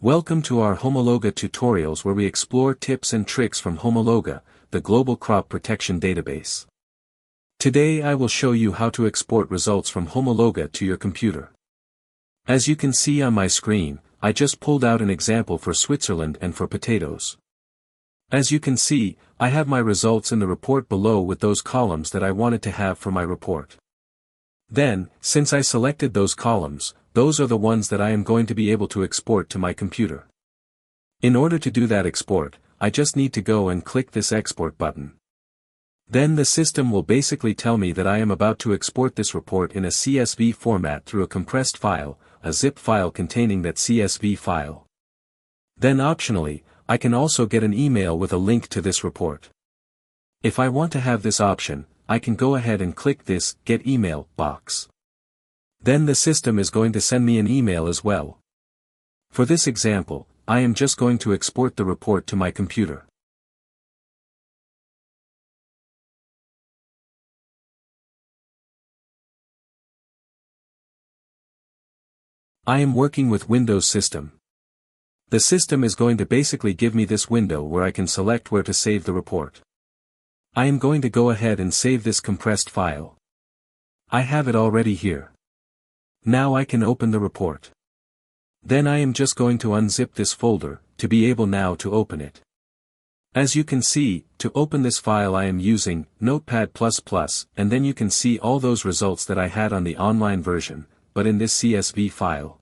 Welcome to our Homologa tutorials where we explore tips and tricks from Homologa, the global crop protection database. Today I will show you how to export results from Homologa to your computer. As you can see on my screen, I just pulled out an example for Switzerland and for potatoes. As you can see, I have my results in the report below with those columns that I wanted to have for my report. Then, since I selected those columns, those are the ones that I am going to be able to export to my computer. In order to do that export, I just need to go and click this export button. Then the system will basically tell me that I am about to export this report in a CSV format through a compressed file, a zip file containing that CSV file. Then optionally, I can also get an email with a link to this report. If I want to have this option, I can go ahead and click this Get Email box. Then the system is going to send me an email as well. For this example, I am just going to export the report to my computer. I am working with Windows system. The system is going to basically give me this window where I can select where to save the report. I am going to go ahead and save this compressed file. I have it already here. Now I can open the report. Then I am just going to unzip this folder, to be able now to open it. As you can see, to open this file I am using Notepad++, and then you can see all those results that I had on the online version, but in this CSV file.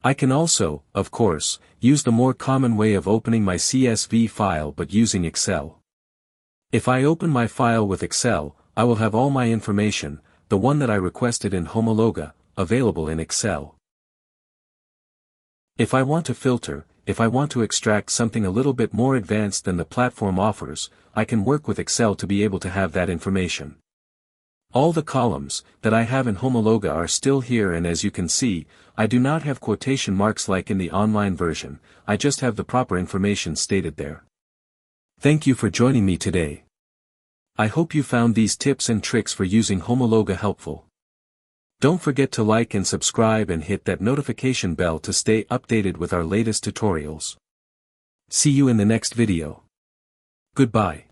I can also, of course, use the more common way of opening my CSV file but using Excel. If I open my file with Excel, I will have all my information, the one that I requested in Homologa, available in Excel. If I want to filter, if I want to extract something a little bit more advanced than the platform offers, I can work with Excel to be able to have that information. All the columns that I have in Homologa are still here, and as you can see, I do not have quotation marks like in the online version, I just have the proper information stated there. Thank you for joining me today. I hope you found these tips and tricks for using Homologa helpful. Don't forget to like and subscribe and hit that notification bell to stay updated with our latest tutorials. See you in the next video. Goodbye.